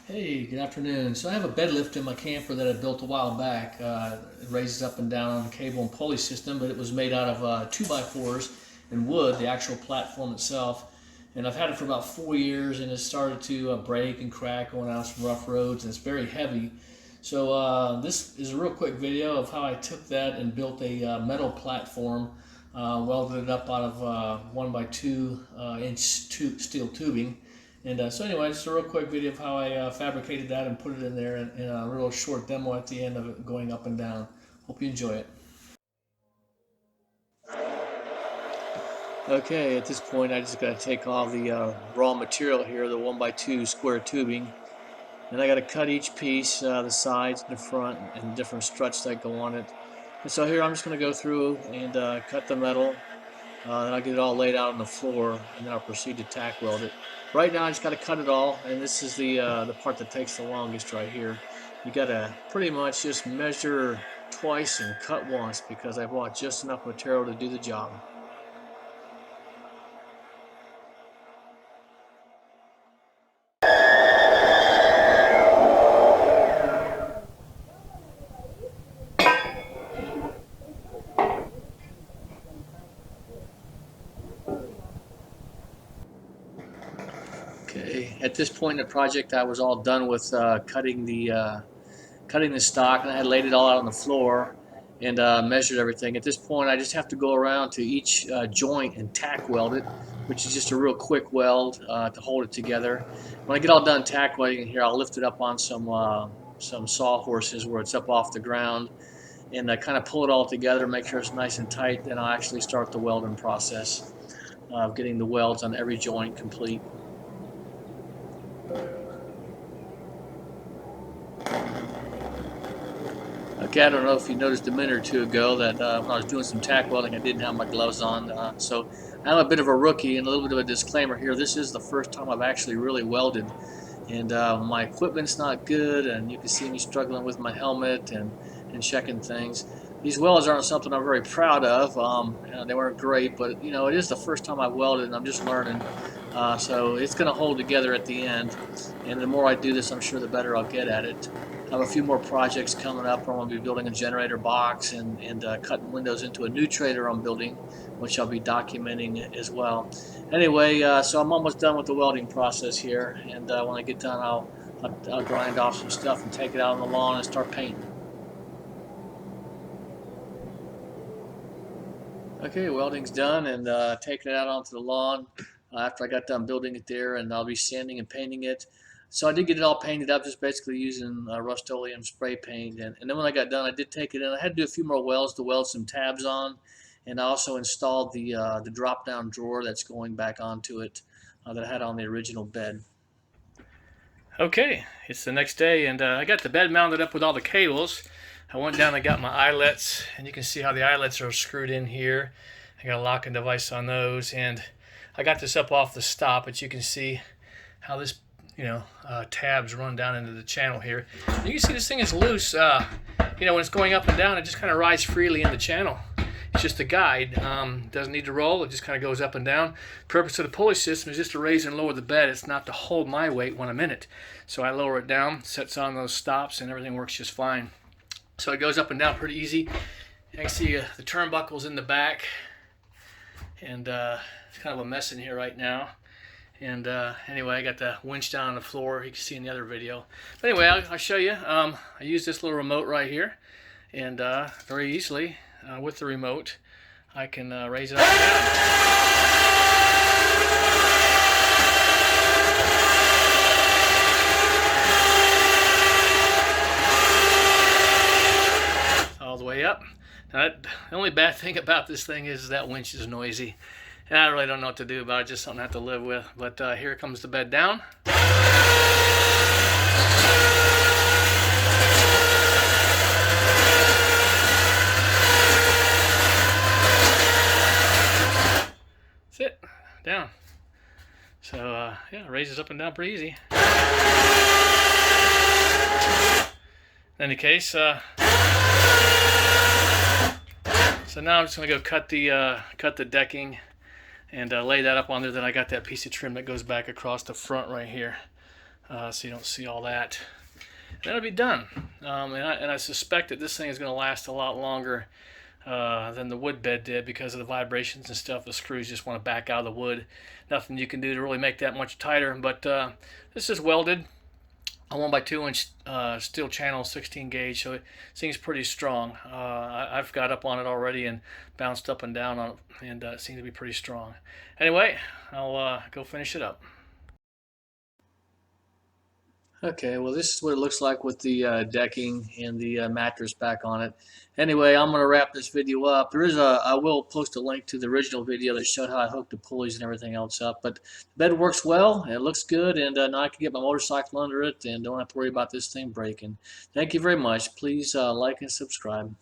Hey, good afternoon. So I have a bed lift in my camper that I built a while back. It raises up and down on a cable and pulley system, but it was made out of 2x4s and wood, the actual platform itself. And I've had it for about 4 years, and it started to break and crack going out some rough roads, and it's very heavy. So this is a real quick video of how I took that and built a metal platform, welded it up out of 1x2 inch steel tubing. And so anyway, just a real quick video of how I fabricated that and put it in there, and a real short demo at the end of it going up and down. Hope you enjoy it. Okay, at this point I just got to take all the raw material here, the 1x2 square tubing, and I got to cut each piece, the sides, the front, and different struts that go on it. And so here I'm just going to go through and cut the metal. Then I'll get it all laid out on the floor, and then I'll proceed to tack weld it. Right now I just got to cut it all, and this is the part that takes the longest right here. You got to pretty much just measure twice and cut once, because I bought just enough material to do the job. Okay, at this point in the project I was all done with cutting the stock, and I had laid it all out on the floor and measured everything. At this point I just have to go around to each joint and tack weld it, which is just a real quick weld to hold it together. When I get all done tack welding here, I'll lift it up on some sawhorses where it's up off the ground, and kind of pull it all together, make sure it's nice and tight. Then I'll actually start the welding process of getting the welds on every joint complete. Okay, I don't know if you noticed a minute or two ago that when I was doing some tack welding, I didn't have my gloves on. So I'm a bit of a rookie, and a little bit of a disclaimer here. This is the first time I've actually really welded, and my equipment's not good, and you can see me struggling with my helmet and checking things. These welds aren't something I'm very proud of. They weren't great, but it is the first time I've welded, and I'm just learning. So it's going to hold together at the end, and the more I do this, I'm sure the better I'll get at it. I have a few more projects coming up. I'm going to be building a generator box and cutting windows into a new trailer I'm building, which I'll be documenting as well. Anyway, so I'm almost done with the welding process here, and when I get done, I'll grind off some stuff and take it out on the lawn and start painting. Okay, welding's done, and taking it out onto the lawn after I got done building it there, and I'll be sanding and painting it. So I did get it all painted up, just basically using Rust-Oleum spray paint. And then when I got done, I did take it in. I had to do a few more welds to weld some tabs on, and I also installed the drop-down drawer that's going back onto it that I had on the original bed. Okay, it's the next day, and I got the bed mounted up with all the cables. I went down and got my eyelets, and you can see how the eyelets are screwed in here. I got a locking device on those, and I got this up off the stop, but you can see how this tabs run down into the channel here. You can see this thing is loose. When it's going up and down, it just kind of rides freely in the channel. It's just a guide. Doesn't need to roll. It just kind of goes up and down. The purpose of the pulley system is just to raise and lower the bed. It's not to hold my weight when I'm in it. So I lower it down, sets on those stops, and everything works just fine. So it goes up and down pretty easy. You can see the turnbuckles in the back, and it's kind of a mess in here right now. And anyway, I got the winch down on the floor. You can see in the other video. But anyway, I'll show you. I use this little remote right here, and very easily with the remote, I can raise it up and down. All the way up. Now, the only bad thing about this thing is that winch is noisy. And I really don't know what to do about it, just something I have to live with. But here comes the bed down. That's it, down. So yeah, it raises up and down pretty easy. In any case, so now I'm just gonna go cut the decking and lay that up on there. Then I got that piece of trim that goes back across the front right here. so you don't see all that. And that'll be done. And I suspect that this thing is going to last a lot longer than the wood bed did because of the vibrations and stuff. The screws just want to back out of the wood. Nothing you can do to really make that much tighter. But this is welded. A 1x2 inch steel channel, 16 gauge, so it seems pretty strong. I've got up on it already and bounced up and down on it, and it seems to be pretty strong. Anyway, I'll go finish it up. Okay, well, this is what it looks like with the decking and the mattress back on it. Anyway, I'm going to wrap this video up. I will post a link to the original video that showed how I hooked the pulleys and everything else up. But the bed works well, and it looks good, and now I can get my motorcycle under it and don't have to worry about this thing breaking. Thank you very much. Please like and subscribe.